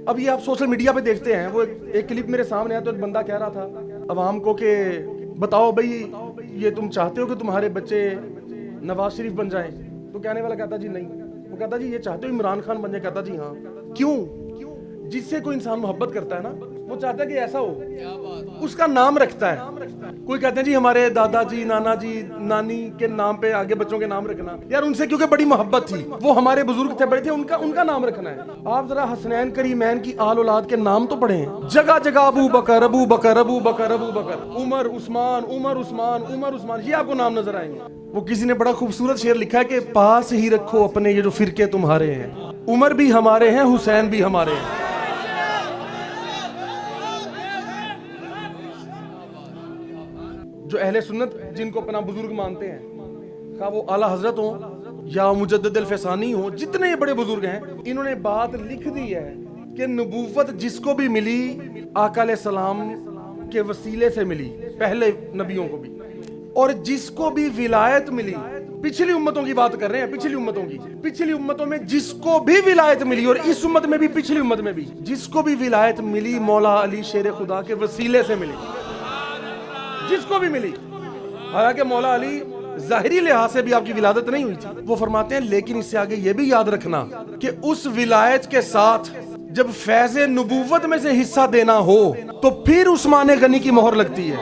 اب یہ آپ سوشل میڈیا پہ دیکھتے ہیں، وہ ایک کلپ میرے سامنے ہے، تو ایک بندہ کہہ رہا تھا عوام کو کہ بتاؤ بھائی یہ تم چاہتے ہو کہ تمہارے بچے نواز شریف بن جائیں؟ تو کہنے والا کہتا جی نہیں. وہ کہتا جی یہ چاہتے ہو عمران خان بن جائے؟ کہتا جی ہاں. کیوں؟ جس سے کوئی انسان محبت کرتا ہے نا، وہ چاہتا ہے کہ ایسا ہو، اس کا نام رکھتا ہے. کوئی کہتے ہیں جی ہمارے دادا جی، نانا جی، نانی کے نام پہ آگے بچوں کے نام رکھنا. یار ان سے کیونکہ بڑی محبت تھی، وہ ہمارے بزرگ تھے، بڑے تھے، ان کا نام رکھنا ہے. آپ ذرا حسنین کریمین کی آل اولاد کے نام تو پڑھیں. جگہ جگہ ابو بکر ابو بکر ابو بکر ابو بکر، عمر عثمان عمر عثمان عمر عثمان، یہ آپ کو نام نظر آئیں گے. وہ کسی نے بڑا خوبصورت شعر لکھا ہے کہ پاس ہی رکھو اپنے یہ جو فرقے تمہارے ہیں، عمر بھی ہمارے ہیں، حسین بھی ہمارے ہیں. جو اہل سنت جن کو اپنا بزرگ مانتے ہیں، خواہ وہ اعلیٰ حضرت ہوں یا مجدد الفسانی ہوں، جتنے بڑے بزرگ ہیں، انہوں نے بات لکھ دی ہے کہ نبوت جس کو بھی ملی آقا علیہ السلام کے وسیلے سے ملی، پہلے نبیوں کو بھی، اور جس کو بھی ولایت ملی، پچھلی امتوں کی بات کر رہے ہیں، پچھلی امتوں میں جس کو بھی ولایت ملی، اور اس امت میں بھی پچھلی امت میں بھی جس کو بھی ولایت ملی، مولا علی شیر خدا کے وسیلے سے ملی، جس کو بھی ملی. حالانکہ مولا علی ظاہری لحاظ سے بھی آپ کی ولادت نہیں ہوئی تھی. وہ فرماتے ہیں لیکن اس سے آگے یہ بھی یاد رکھنا کہ اس ولایت کے ساتھ جب فیض نبوت میں سے حصہ دینا ہو تو پھر عثمان غنی کی مہر لگتی ہے،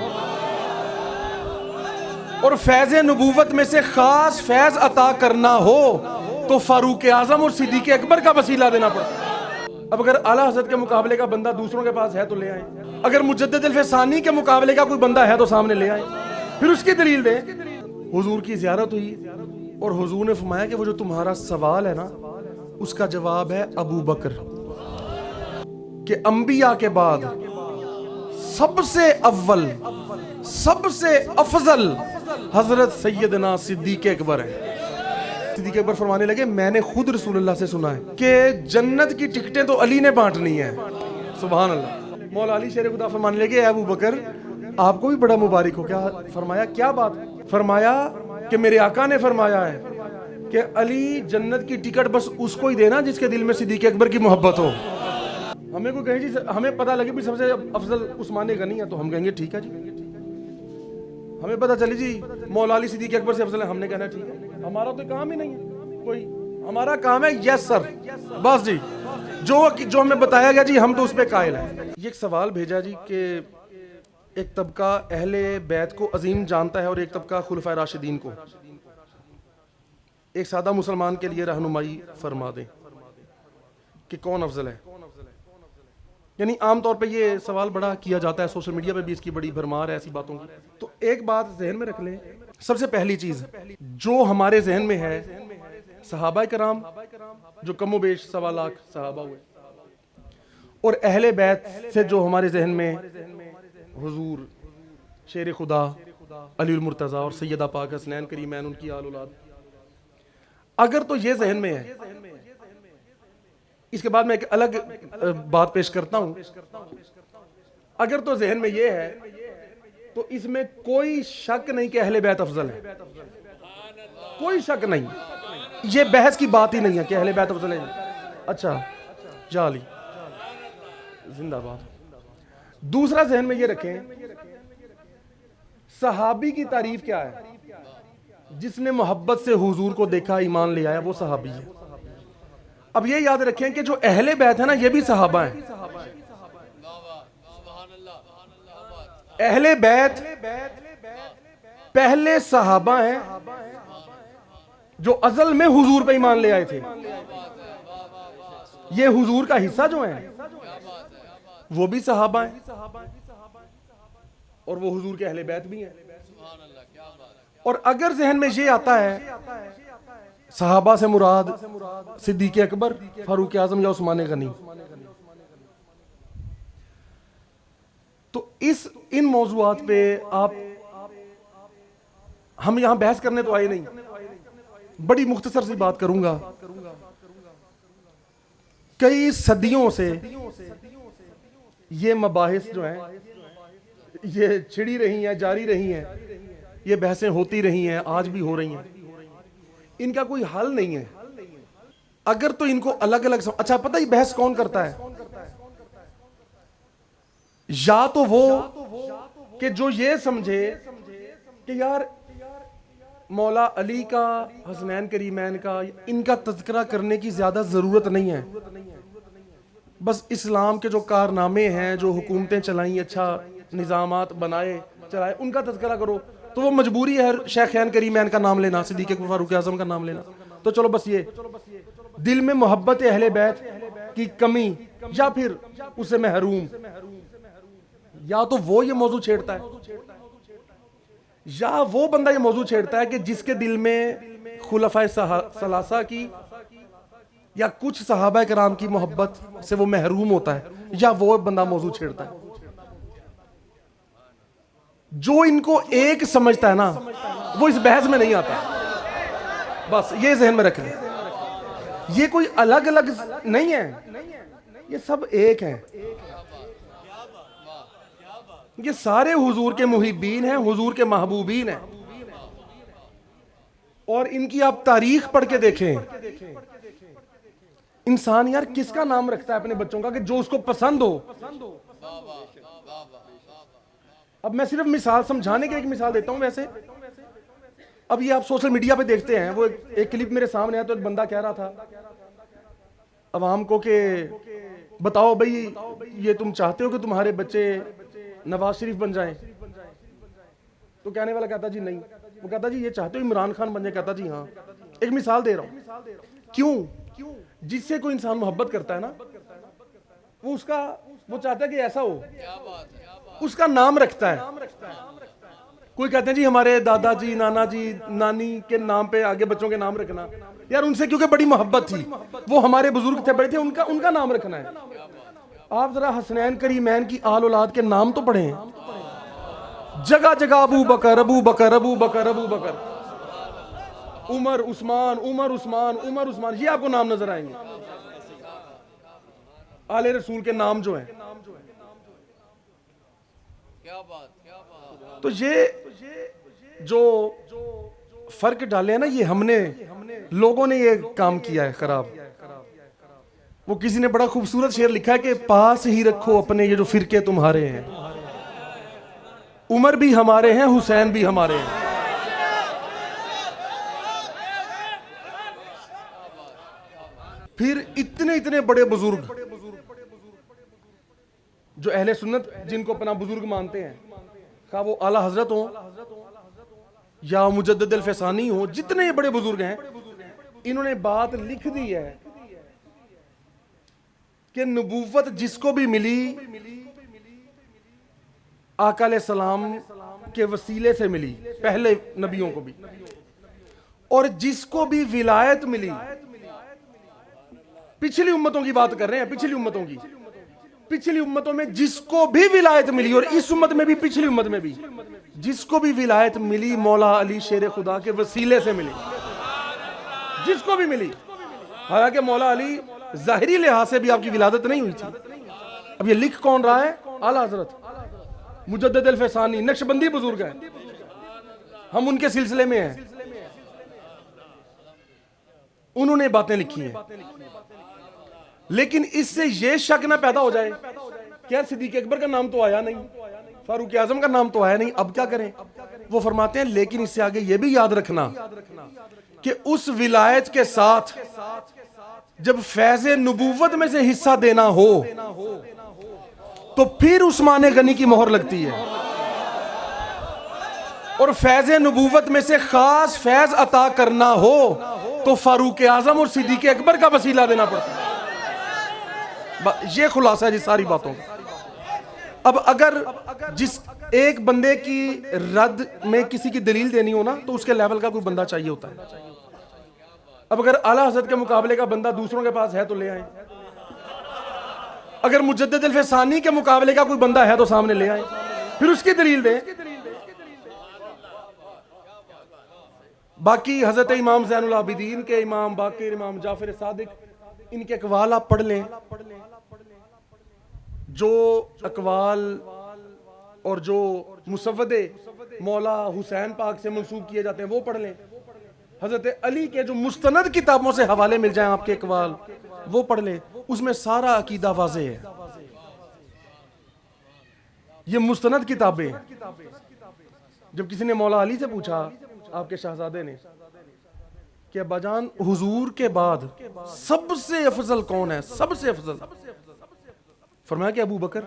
اور فیض نبوت میں سے خاص فیض عطا کرنا ہو تو فاروق اعظم اور صدیق اکبر کا وسیلہ دینا پڑتا. اب اگر اعلیٰ حضرت کے مقابلے کا بندہ دوسروں کے پاس ہے تو لے آئیں، اگر مجدد الفسانی کے مقابلے کا کوئی بندہ ہے تو سامنے لے آئیں، پھر اس کی دلیل دیں. حضور کی زیارت ہوئی اور حضور نے فرمایا کہ وہ جو تمہارا سوال ہے نا، اس کا جواب ہے ابو بکر، کہ انبیاء کے بعد سب سے اول، سب سے افضل حضرت سیدنا صدیق اکبر ہے. صدیق اکبر فرمانے لگے میں نے خود رسول اللہ سے سنا ہے کہ جنت کی ٹکٹیں تو علی نے بانٹنی ہیں. سبحان اللہ. مولا علی شیر خدا فرمانے لگے اے ابو بکر آپ کو بھی بڑا مبارک ہو. کیا فرمایا؟ کیا بات؟ فرمایا کہ میرے آقا نے فرمایا ہے کہ علی جنت کی ٹکٹ بس اس کو ہی دینا جس کے دل میں صدیق اکبر کی محبت ہو. ہمیں کوئی کہیں جی ہمیں پتہ لگے بھی سب سے افضل عثمان غنی ہے تو ہم کہیں گے ٹھیک ہے جی. ہمیں پتہ چلی جی مولا علی صدیق اکبر سے افضل ہے، ہم نے کہنا ٹھیک ہے. ہمارا تو کام ہی نہیں ہے کوئی، ہمارا کام ہے یس سر، بس جی جو ہمیں بتایا گیا جی ہم تو اس پہ قائل ہیں. یہ ایک سوال بھیجا جی کہ ایک طبقہ اہل بیت کو عظیم جانتا ہے اور ایک طبقہ خلفائے راشدین کو. ایک سادہ مسلمان کے لیے رہنمائی فرما دیں کہ کون افضل ہے. یعنی عام طور پہ یہ سوال بڑا کیا جاتا ہے، سوشل میڈیا پہ بھی اس کی بڑی بھرمار ہے ایسی باتوں کی. تو ایک بات ذہن میں رکھ لیں، سب سے پہلی چیز جو ہمارے ذہن میں ہے، صحابہ کرام جو کم و بیش 1.25 لاکھ صحابہ ہوئے، اور اہل بیت سے جو ہمارے ذہن میں حضور شیر خدا علی المرتضیٰ اور سیدہ پاک حسنین کریمین ان کی آل اولاد، اگر تو یہ ذہن میں ہے، اس کے بعد میں ایک الگ بات پیش کرتا ہوں، اگر تو ذہن میں یہ ہے تو اس میں کوئی شک نہیں کہ اہل بیت افضل ہے، کوئی شک نہیں، یہ بحث کی بات ہی نہیں ہے کہ اہل بیت افضل ہے. اچھا یا علی زندہ باد. دوسرا ذہن میں یہ رکھیں صحابی کی تعریف کیا ہے؟ جس نے محبت سے حضور کو دیکھا ایمان لے آیا وہ صحابی ہے. اب یہ یاد رکھیں کہ جو اہل بیت ہے نا یہ بھی صحابہ ہیں. اہل بیت پہلے صحابہ ہیں جو ازل میں حضور پہ ایمان لے آئے تھے. یہ حضور کا حصہ جو ہیں وہ بھی صحابہ ہیں اور وہ حضور کے اہل بیت بھی ہیں. اور اگر ذہن میں یہ آتا ہے صحابہ سے مراد صدیق اکبر، فاروق اعظم یا عثمان غنی، تو ان موضوعات پہ ہم یہاں بحث کرنے تو آئے نہیں. بڑی مختصر سی بات کروں گا. کئی صدیوں سے یہ مباحث جو ہیں یہ چھڑی رہی ہیں، جاری رہی ہیں، یہ بحثیں ہوتی رہی ہیں، آج بھی ہو رہی ہیں. ان کا کوئی حل نہیں ہے. اگر تو ان کو الگ الگ اچھا پتہ ہی بحث کون کرتا ہے؟ یا تو وہ کہ جو یہ سمجھے کہ یار مولا علی کا، حسنین کریمین کا، ان کا تذکرہ کرنے کی زیادہ ضرورت نہیں ہے، بس اسلام کے جو کارنامے ہیں، جو حکومتیں چلائیں، اچھا نظامات بنائے چلائے، ان کا تذکرہ کرو، تو وہ مجبوری ہے شیخین کریمین کا نام لینا، صدیق اکبر فاروق اعظم کا نام لینا. تو چلو بس یہ دل میں محبت اہل بیت کی کمی یا پھر اسے محروم، یا تو وہ یہ موضوع چھیڑتا ہے، یا وہ بندہ یہ موضوع چھیڑتا ہے کہ جس کے دل میں خلفائے ثلاثہ کی یا کچھ صحابہ کرام کی محبت سے وہ محروم ہوتا ہے، یا وہ بندہ موضوع چھیڑتا ہے. جو ان کو ایک سمجھتا ہے نا وہ اس بحث میں نہیں آتا. بس یہ ذہن میں رکھ لیں، یہ کوئی الگ الگ نہیں ہے، یہ سب ایک ہیں. یہ سارے حضور کے محبین ہیں، حضور کے محبوبین ہیں. اور ان کی آپ تاریخ پڑھ کے دیکھیں، انسان یار کس کا نام رکھتا ہے اپنے بچوں کا کہ جو اس کو پسند ہو. اب میں صرف مثال سمجھانے کے ایک مثال دیتا ہوں. ویسے اب یہ آپ سوشل میڈیا پہ دیکھتے ہیں، وہ ایک کلپ میرے سامنے ہے، تو ایک بندہ کہہ رہا تھا عوام کو کہ بتاؤ بھئی یہ تم چاہتے ہو کہ تمہارے بچے نواز شریف بن جائیں؟ تو کہنے والا کہتا جی نہیں. وہ کہتا جی یہ چاہتے ہو عمران خان بن جائے؟ کہتا جی ہاں. ایک مثال دے رہا ہوں. کیوں؟ جس سے کوئی انسان محبت کرتا ہے نا، وہ چاہتا ہے کہ ایسا ہو، اس کا نام رکھتا ہے. کوئی کہتے ہیں جی ہمارے دادا جی، نانا جی، نانی کے نام پہ آگے بچوں کے نام رکھنا، یار ان سے کیونکہ بڑی محبت تھی، وہ ہمارے بزرگ تھے، بڑے تھے، ان کا نام رکھنا ہے. آپ ذرا حسنین کریمین کی آل اولاد کے نام تو پڑھیں، جگہ جگہ ابو بکر ابو بکر ابو بکر ابو بکر، عمر عثمان عمر عثمان عمر عثمان، یہ آپ کو نام نظر آئیں گے. آل رسول کے نام جو ہیں. تو یہ جو فرق ڈالے ہیں نا، یہ ہم نے لوگوں نے یہ کام کیا ہے خراب. وہ کسی نے بڑا خوبصورت شعر لکھا ہے کہ پاس ہی رکھو اپنے یہ جو فرقے تمہارے ہیں، عمر بھی ہمارے ہیں، حسین بھی ہمارے ہیں. پھر اتنے بڑے بزرگ جو اہل سنت جن کو اپنا بزرگ مانتے ہیں، خواہ وہ اعلیٰ حضرت ہوں یا مجدد الفسانی ہوں، جتنے بڑے بزرگ ہیں، انہوں نے بات لکھ دی ہے کہ نبوت جس کو بھی ملی آقا علیہ السلام کے وسیلے سے ملی، پہلے نبیوں کو بھی، اور جس کو بھی ولایت ملی، پچھلی امتوں کی بات کر رہے ہیں، پچھلی امتوں میں جس کو بھی ولایت ملی، اور اس امت میں بھی پچھلی امت میں بھی جس کو بھی ولایت ملی، مولا علی شیر خدا کے وسیلے سے ملی، جس کو بھی ملی. حالانکہ مولا علی ظاہری لحاظ سے بھی آپ کی ولادت نہیں ہوئی تھی. اب یہ لکھ کون رہا ہے؟ اعلیٰ حضرت مجدد الفسانی، نقشبندی بزرگ ہیں، ہم ان کے سلسلے میں ہیں. انہوں نے باتیں لکھی ہیں. لیکن اس سے یہ شک نہ پیدا ہو جائے کہ یار صدیق اکبر کا نام تو آیا نہیں، فاروق اعظم کا نام تو آیا نہیں، اب کیا کریں؟ وہ فرماتے ہیں لیکن اس سے آگے یہ بھی یاد رکھنا کہ اس ولایت کے ساتھ جب فیض نبوت میں سے حصہ دینا ہو تو پھر عثمان غنی کی مہر لگتی ہے، اور فیض نبوت میں سے خاص فیض عطا کرنا ہو تو فاروق اعظم اور صدیق اکبر کا وسیلہ دینا پڑتا ہے. یہ خلاصہ ہے جی ساری باتوں کا. اب اگر جس ایک بندے کی رد میں کسی کی دلیل دینی ہو نا تو اس کے لیول کا کوئی بندہ چاہیے ہوتا ہے. اب اگر اعلیٰ حضرت کے مقابلے کا بندہ دوسروں کے پاس ہے تو لے آئیں، اگر مجدد الفسانی کے مقابلے کا کوئی بندہ ہے تو سامنے لے آئیں، پھر اس کی دلیل دیں. باقی حضرت امام زین العابدین کے، امام باقر، امام جعفر صادق، ان کے اقوال آپ پڑھ لیں. جو اقوال اور جو مسودے مولا حسین پاک سے منسوب کیے جاتے ہیں وہ پڑھ لیں. حضرت علی کے جو مستند کتابوں سے حوالے مل جائیں آپ کے اقوال وہ پڑھ لیں، اس میں سارا عقیدہ واضح ہے. یہ مستند کتابیں. جب کسی نے مولا علی سے پوچھا آپ کے شہزادے نے کہ ابا جان حضور کے بعد سب سے افضل کون ہے, سب سے افضل, فرمایا کہ ابو بکر.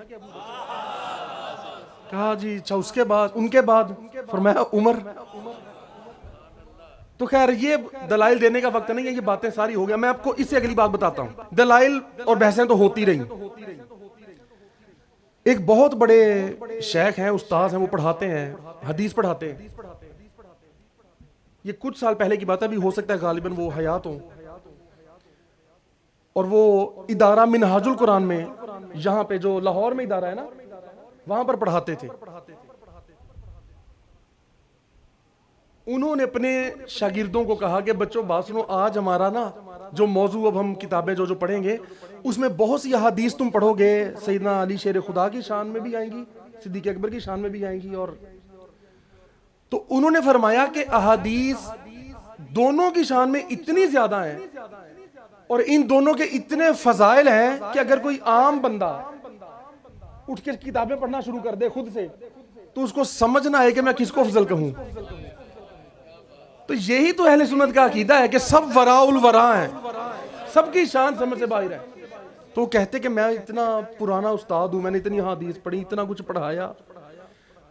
کہا جی اچھا اس کے بعد, ان کے بعد, فرمایا عمر. تو خیر یہ دلائل دینے کا وقت نہیں ہے, یہ باتیں ساری ہو گیا. میں آپ کو اس سے اگلی بات بتاتا ہوں. دلائل اور بحثیں تو ہوتی رہی. ایک بہت بڑے شیخ ہیں, استاذ ہیں, وہ پڑھاتے ہیں, حدیث پڑھاتے ہیں. یہ کچھ سال پہلے کی بات ہے, ابھی ہو سکتا ہے غالباً وہ حیات ہوں. اور وہ ادارہ منہاج القرآن میں, یہاں پہ جو لاہور میں ادارہ ہے نا, وہاں پر پڑھاتے تھے. انہوں نے اپنے شاگردوں کو کہا کہ بچوں بات سنو, آج ہمارا نا جو موضوع اب ہم کتابیں جو پڑھیں گے اس میں بہت سی احادیث تم پڑھو گے, سیدنا علی شیر خدا کی شان میں بھی آئیں گی, صدیق اکبر کی شان میں بھی آئیں گی. اور تو انہوں نے فرمایا کہ احادیث دونوں کی شان میں اتنی زیادہ ہیں اور ان دونوں کے اتنے فضائل ہیں کہ اگر کوئی عام بندہ اٹھ کے کتابیں پڑھنا شروع کر دے خود سے تو اس کو سمجھ نہ آئے کہ میں کس کو افضل کہوں. تو یہی تو اہل سنت کا عقیدہ ہے کہ سب وراء الورا ہیں, سب کی شان سمجھ سے باہر ہے. تو کہتے کہ میں اتنا پرانا استاد ہوں, میں نے اتنی حدیث پڑھی, اتنا کچھ پڑھایا.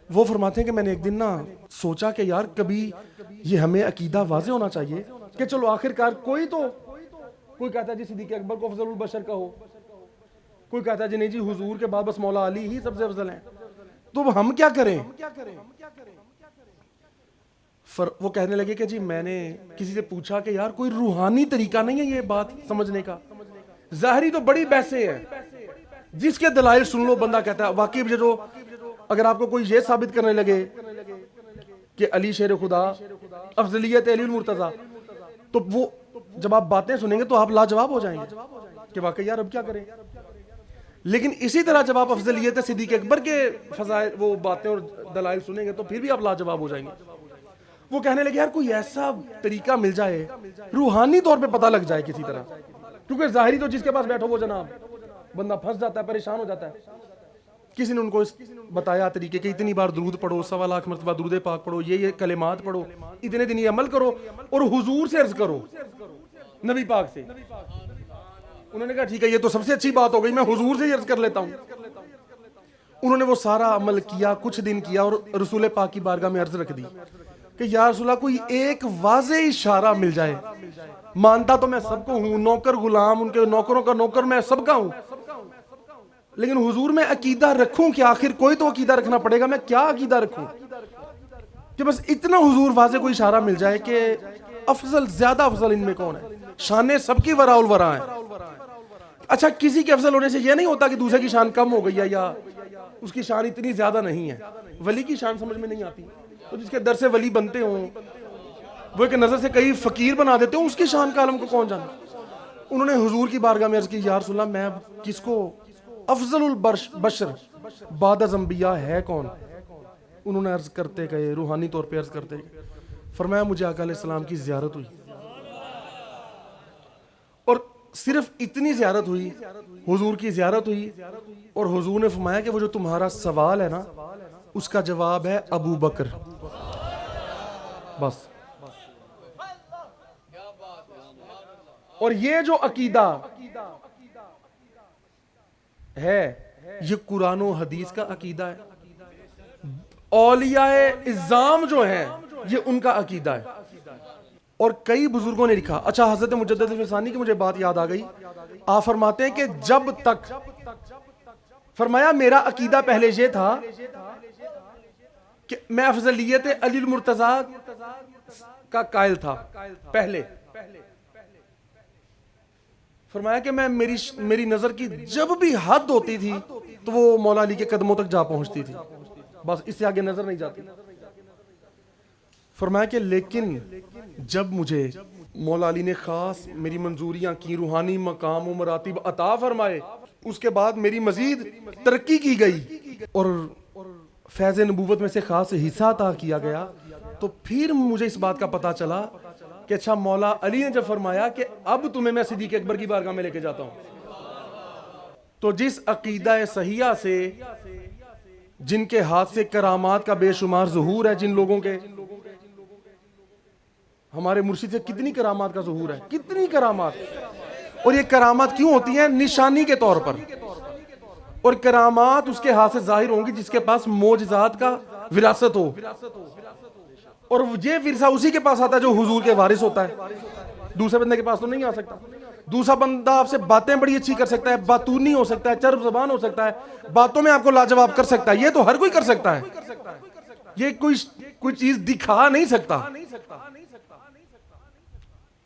وہ فرماتے ہیں کہ میں نے ایک دن نا سوچا کہ یار کبھی یہ ہمیں عقیدہ واضح ہونا چاہیے کہ چلو آخر کار کوئی کہتا ہے جی صدیق اکبر کو افضل البشر کہو, کوئی کہتا ہے جی نہیں جی حضور کے بعد بس مولا علی ہی سب سے افضل ہیں. تو ہم کیا کریں؟ وہ کہنے لگے کہ جی میں نے کسی سے پوچھا کہ یار کوئی روحانی طریقہ نہیں ہے یہ بات سمجھنے کا. ظاہری تو بڑی بحثیں ہیں, جس کے دلائل سن لو بندہ کہتا ہے واقعی. جو اگر آپ کو کوئی یہ ثابت کرنے لگے کہ علی شیر خدا, افضلیت علی المرتضیٰ, تو وہ جب آپ باتیں سنیں گے تو آپ لاجواب ہو جائیں گے کہ واقعی یار اب کیا کریں. لیکن اسی طرح جب آپ افضلیت صدیق اکبر کے فضائل وہ باتیں اور دلائل سنیں گے تو پھر بھی آپ لاجواب ہو جائیں گے. وہ کہنے لگے یار کوئی ایسا طریقہ مل جائے روحانی طور پہ پتہ لگ جائے کسی طرح, کیونکہ ظاہری تو جس کے پاس بیٹھو وہ جناب بندہ پھنس جاتا ہے, پریشان ہو جاتا ہے. کسی نے ان کو بتایا طریقے کہ اتنی بار درود پڑھو, 1.25 لاکھ مرتبہ درود پاک پڑھو, یہ کلمات پڑھو, اتنے دن یہ عمل کرو اور حضور سے عرض کرو, نبی پاک سے. انہوں نے کہا ٹھیک ہے یہ تو سب سے اچھی بات ہو گئی, میں حضور سے ہی عرض کر لیتا ہوں. انہوں نے وہ سارا عمل کیا, کچھ دن کیا اور رسول پاک کی بارگاہ میں عرض رکھ دی کہ یا رسول اللہ کوئی ایک واضح اشارہ مل جائے. مانتا تو میں سب کو ہوں, نوکر غلام, ان کے نوکروں کا نوکر میں سب کا ہوں, لیکن حضور میں عقیدہ رکھوں کہ آخر کوئی تو عقیدہ رکھنا پڑے گا, میں کیا عقیدہ رکھوں کہ بس اتنا حضور واضح کوئی اشارہ مل جائے کہ افضل, زیادہ افضل ان میں کون ہے. شانیں سب کی وراء الورا ہیں. اچھا کسی کے افضل ہونے سے یہ نہیں ہوتا کہ دوسرے کی شان کم ہو گئی ہے یا اس کی شان اتنی زیادہ نہیں ہے. ولی کی شان سمجھ میں نہیں آتی تو جس کے در سے ولی بنتے ہوں وہ ایک نظر سے کئی فقیر بنا دیتے ہوں, اس کی شان کا عالم کو کون جانا. انہوں نے حضور کی بارگاہ میں عرض کی یا رسول اللہ میں کس کو افضل البشر بعد از انبیاء ہے کون. انہوں نے عرض کرتے گئے, روحانی طور پہ عرض کرتے گئے, فرمایا مجھے آقا علیہ السلام کی زیارت ہوئی, اور صرف اتنی زیارت ہوئی, حضور کی زیارت ہوئی, اور حضور نے فرمایا کہ وہ جو تمہارا سوال ہے نا اس کا جواب ہے ابو بکر. بس. اور یہ جو عقیدہ ہے یہ قرآن و حدیث کا عقیدہ ہے. اولیاء اعظام جو ہیں یہ ان کا عقیدہ ہے. اور کئی بزرگوں نے لکھا. اچھا حضرت مجدد الفسانی کی مجھے بات یاد آ گئی. آپ فرماتے ہیں کہ جب تک, فرمایا میرا عقیدہ پہلے یہ تھا کہ میں افضلیت علی المرتضیٰ کا قائل تھا پہلے. فرمایا کہ میں میری نظر کی جب بھی حد ہوتی تھی تو وہ مولا علی کے قدموں تک جا پہنچتی تھی, بس اس سے آگے نظر نہیں جاتی. فرمایا کہ لیکن جب مجھے مولا علی نے خاص میری منظوریاں کی, روحانی مقام و مراتب عطا فرمائے, اس کے بعد میری مزید ترقی کی گئی اور فیض نبوت میں سے خاص حصہ عطا کیا گیا, تو پھر مجھے اس بات کا پتا چلا کہ اچھا مولا علی نے جب فرمایا کہ اب تمہیں میں صدیق اکبر کی بارگاہ میں لے کے جاتا ہوں, تو جس عقیدہ صحیحہ سے جن کے ہاتھ سے کرامات کا بے شمار ظہور ہے، جن لوگوں کے ہمارے مرشد سے کتنی کرامات کا ظہور ہے، کتنی کرامات. اور یہ کرامات کیوں ہوتی ہیں؟ نشانی کے طور پر. اور کرامات اس کے ہاتھ سے ظاہر ہوں گی جس کے پاس معجزات کا وراثت ہو، اور یہ ورثہ اسی کے پاس آتا ہے جو حضور کے وارث ہوتا ہے. دوسرے بندے کے پاس تو نہیں آ سکتا. دوسرا بندہ آپ سے باتیں بڑی اچھی کر سکتا ہے، باتونی ہو سکتا ہے، چرب زبان ہو سکتا ہے، باتوں میں آپ کو لاجواب کر سکتا ہے، یہ تو ہر کوئی کر سکتا ہے. یہ کوئی چیز دکھا نہیں سکتا.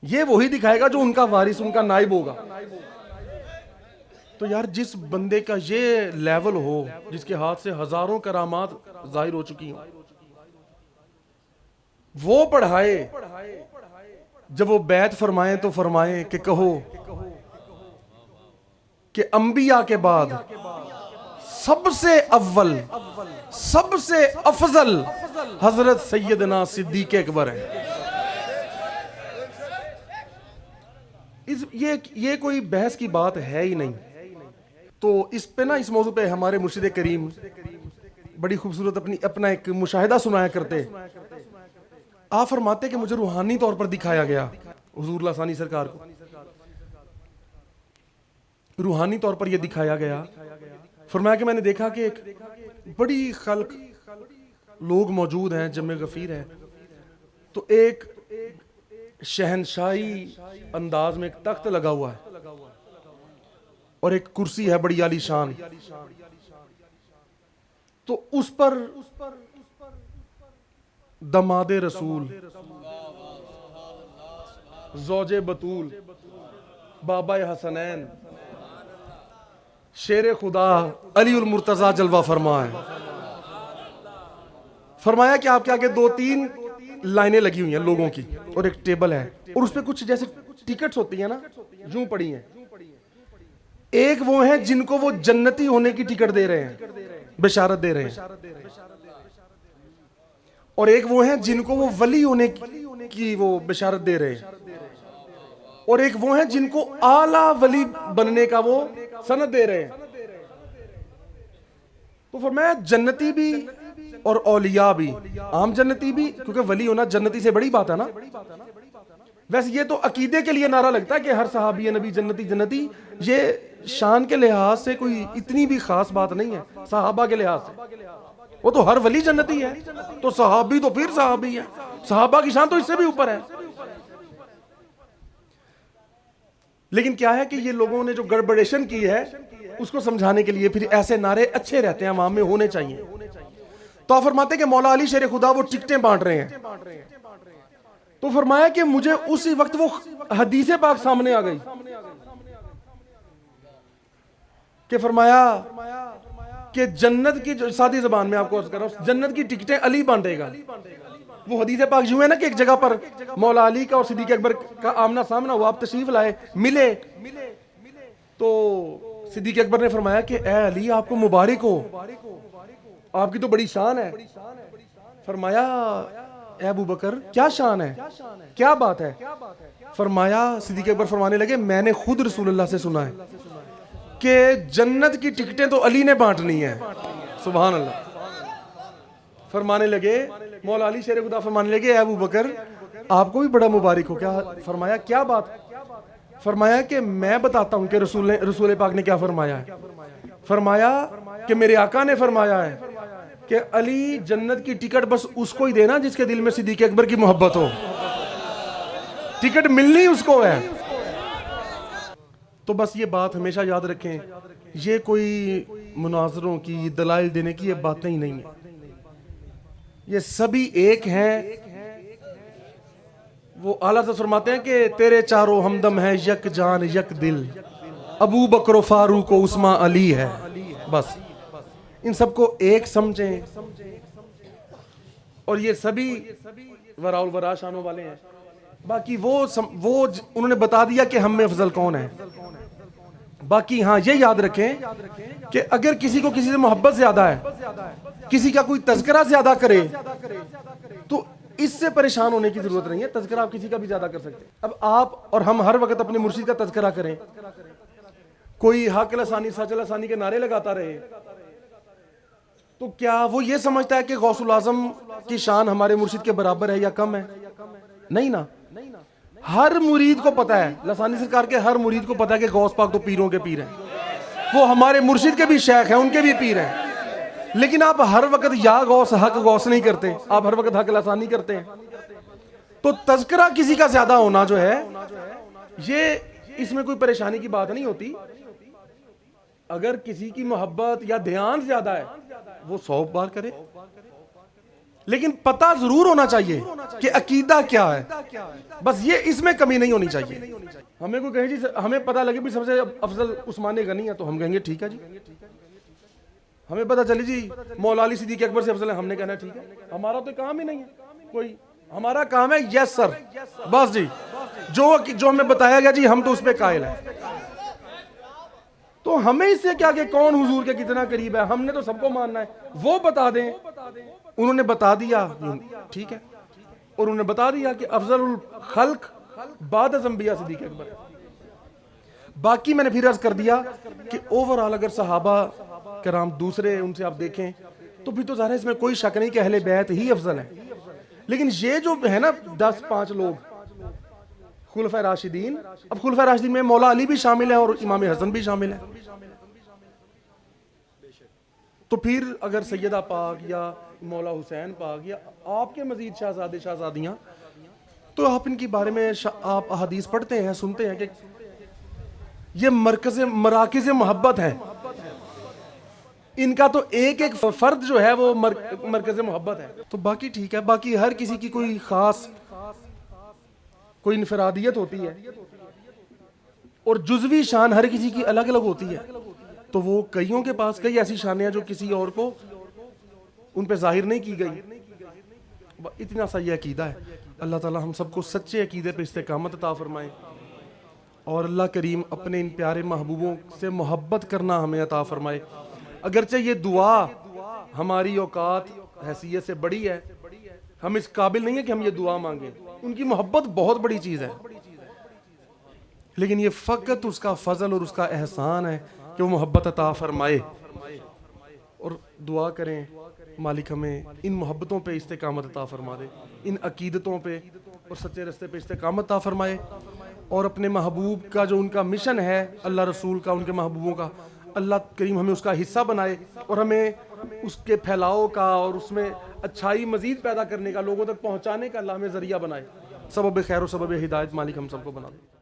یہ وہی دکھائے گا جو ان کا وارث، ان کا نائب ہوگا. تو یار جس بندے کا یہ لیول ہو، جس کے ہاتھ سے ہزاروں کرامات ظاہر ہو چکی ہوں، وہ پڑھائے، جب وہ بیعت فرمائیں تو فرمائیں کہ کہو کہ انبیاء کے بعد سب سے اول، سب سے افضل حضرت سیدنا صدیق اکبر ہیں. یہ کوئی بحث کی بات ہے ہی نہیں. تو اس پہ نا، اس موضوع پہ ہمارے مرشد کریم بڑی خوبصورت اپنا ایک مشاہدہ سنایا کرتے. آپ فرماتے کہ مجھے روحانی طور پر دکھایا گیا، حضور اللہ ثانی سرکار کو روحانی طور پر یہ دکھایا گیا. فرمایا کہ میں نے دیکھا کہ ایک بڑی خلق لوگ موجود ہیں، جمع غفیر ہے، تو ایک شہنشاہی انداز میں ایک تخت لگا ہوا ہے اور ایک کرسی ہے بڑی عالی شان. تو اس پر دماد رسول، زوج بطول، بابا حسنین، شیر خدا علی المرتضیٰ جلوہ فرما ہے. فرمایا کہ آپ کے آگے 2-3 لائنیں لگی ہوئی ہیں لوگوں کی، اور ایک ٹیبل ہے، اور اس پہ کچھ جیسے ٹکٹس ہوتی ہیں نا، یوں پڑی ہیں. ایک وہ ہیں جن کو وہ جنتی ہونے کی ٹکٹ دے رہے ہیں، بشارت دے رہے ہیں. اور ایک وہ ہیں جن کو وہ ولی ہونے کی وہ بشارت دے رہے ہیں. اور ایک وہ ہیں جن کو اعلیٰ ولی بننے کا وہ سند دے رہے ہیں. تو فرمایا جنتی بھی اور اولیاء بھی، عام جنتی بھی، کیونکہ ولی ہونا جنتی سے بڑی بات ہے نا. ویسے یہ تو عقیدے کے لیے نعرہ لگتا ہے کہ ہر صحابی نبی جنتی جنتی، یہ شان کے لحاظ سے کوئی اتنی بھی خاص بات نہیں ہے. صحابہ کے لحاظ سے وہ تو ہر ولی جنتی ہے، تو صحابی تو پھر صحابی ہے، صحابہ کی شان تو اس سے بھی اوپر ہے. لیکن کیا ہے کہ یہ لوگوں نے جو گڑبڑیشن کی ہے، اس کو سمجھانے کے لیے پھر ایسے نعرے اچھے رہتے ہیں، عوام میں ہونے چاہیے. تو آپ فرماتے کہ مولا علی شیر خدا وہ ٹکٹیں بانٹ رہے ہیں. تو فرمایا کہ مجھے اسی وقت وہ حدیث پاک سامنے آ گئی کہ فرمایا کہ جنت کی، جو سادی زبان میں آپ کو عرض کر رہا ہوں، جنت کی ٹکٹیں علی بانٹے گا. وہ حدیث پاک یوں ہے نا کہ ایک جگہ پر مولا علی کا اور صدیق اکبر کا آمنا سامنا ہوا، آپ تشریف لائے، ملے. تو صدیق اکبر نے فرمایا کہ اے علی آپ کو مبارک ہو، آپ کی تو بڑی شان ہے. فرمایا اے ابو بکر کیا شان ہے، کیا بات ہے؟ فرمایا، صدیق اکبر فرمانے لگے میں نے خود رسول اللہ سے سنا ہے کہ جنت کی ٹکٹیں تو علی نے بانٹنی ہیں. سبحان اللہ. فرمانے لگے مولا علی شیر خدا فرمانے لگے اے ابو بکر آپ کو بھی بڑا مبارک ہو. کیا؟ فرمایا کیا بات؟ فرمایا کہ میں بتاتا ہوں کہ رسول پاک نے کیا فرمایا ہے. فرمایا کہ میرے آقا نے فرمایا ہے کہ علی جنت کی ٹکٹ بس اس کو ہی دینا جس کے دل میں صدیق اکبر کی محبت ہو، ٹکٹ ملنی اس کو ہے. تو بس یہ بات ہمیشہ یاد رکھیں، یہ کوئی مناظروں کی، دلائل دینے کی یہ باتیں ہی نہیں ہیں. یہ سبھی ایک ہیں. وہ اعلیٰ حضرت فرماتے ہیں کہ تیرے چاروں ہمدم ہے، یک جان یک دل، ابو بکر و فاروق و عثمان علی ہے. بس ان سب کو ایک سمجھیں، اور یہ سبھی وراء الورا شانوں والے ہیں. باقی وہ انہوں نے بتا دیا کہ ہم میں افضل کون ہے. باقی ہاں یہ یاد رکھیں کہ اگر کسی کو کسی سے محبت زیادہ ہے، کسی کا کوئی تذکرہ زیادہ کرے، تو اس سے پریشان ہونے کی ضرورت نہیں ہے. تذکرہ آپ کسی کا بھی زیادہ کر سکتے ہیں. اب آپ اور ہم ہر وقت اپنے مرشد کا تذکرہ کریں، کوئی حق لسانی سچ لسانی کے نعرے لگاتا رہے، تو کیا وہ یہ سمجھتا ہے کہ غوث الاعظم کی شان ہمارے مرشد کے برابر ہے یا کم ہے؟ نہیں نا. ہر مرید کو پتا ہے, لسانی سرکار کے ہر مرید کو پتا ہے کہ غوث پاک تو پیروں کے پیر ہیں, وہ ہمارے مرشد کے بھی شیخ ہیں, ان کے بھی پیر ہیں. لیکن آپ ہر وقت یا غوث حق غوث نہیں کرتے, آپ ہر وقت حق لسانی کرتے ہیں. تو تذکرہ کسی کا زیادہ ہونا جو ہے, یہ اس میں کوئی پریشانی کی بات نہیں ہوتی. اگر کسی کی محبت یا دھیان زیادہ ہے وہ 100 بار کرے, لیکن پتہ ضرور ہونا چاہیے کہ عقیدہ کیا ہے. بس یہ اس میں کمی نہیں ہونی چاہیے. ہمیں کوئی کہے جی ہمیں پتہ لگے بھی سب سے افضل عثمان غنی ہے, تو ہم کہیں گے ٹھیک ہے جی. ہمیں پتہ چلی جی مولا علی صدیق اکبر سے افضل ہے, ہم نے کہنا ٹھیک ہے. ہمارا تو کام ہی نہیں ہے کوئی, ہمارا کام ہے یس سر, بس جی جو ہمیں بتایا گیا جی ہم تو اس پہ قائل ہیں. تو ہمیں اس سے کیا کہ کون حضور کے کتنا قریب ہے, ہم نے تو سب کو ماننا ہے. وہ بتا دیں, انہوں نے بتا دیا ٹھیک ہے, اور انہوں نے بتا دیا کہ افضل الخلق بعد از انبیاء صدیق اکبر. باقی میں نے پھر عرض کر دیا کہ اوورآل اگر صحابہ کرام دوسرے ان سے آپ دیکھیں تو پھر تو ظاہر ہے اس میں کوئی شک نہیں کہ اہل بیت ہی افضل ہیں. لیکن یہ جو ہے نا 10-5 لوگ خلفائے راشدین, اب خلفائے راشدین میں مولا علی بھی شامل ہے اور امام حسن بھی شامل ہے. تو پھر اگر سیدہ پاک یا مولا حسین پاک یا آپ کے مزید شہزادے شہزادیاں, تو آپ ان کے بارے میں آپ احادیث پڑھتے ہیں, سنتے ہیں کہ یہ مراکز محبت ہیں. ان کا تو ایک ایک فرد جو ہے وہ مرکز محبت ہے. تو باقی ٹھیک ہے, باقی ہر کسی کی کوئی خاص کوئی انفرادیت ہوتی ہے اور جزوی شان ہر کسی کی الگ الگ ہوتی ہے. تو وہ کئیوں کے پاس کئی ایسی شانیں ہیں جو کسی اور کو ان پہ ظاہر نہیں کی گئی. اتنا سا یہ عقیدہ ہے. اللہ تعالی ہم سب کو سچے عقیدے پہ استقامت عطا فرمائے, اور اللہ کریم اپنے ان پیارے محبوبوں سے محبت کرنا ہمیں عطا فرمائے. اگرچہ یہ دعا ہماری اوقات حیثیت سے بڑی ہے, ہم اس قابل نہیں ہے کہ ہم یہ دعا مانگیں. ان کی محبت بہت بڑی چیز ہے, لیکن یہ فقط اس کا فضل اور اس کا احسان ہے کہ وہ محبت عطا فرمائے. اور دعا کریں مالک ہمیں ان محبتوں پہ استقامت عطا فرما دے, ان عقیدتوں پہ اور سچے رستے پہ استقامت عطا فرمائے, اور اپنے محبوب کا جو ان کا مشن ہے اللہ رسول کا, ان کے محبوبوں کا, اللہ کریم ہمیں اس کا حصہ بنائے, اور ہمیں اس کے پھیلاؤ کا اور اس میں اچھائی مزید پیدا کرنے کا, لوگوں تک پہنچانے کا اللہ ہمیں ذریعہ بنائے. سبب خیر و سبب ہدایت مالک ہم سب کو بنا دے.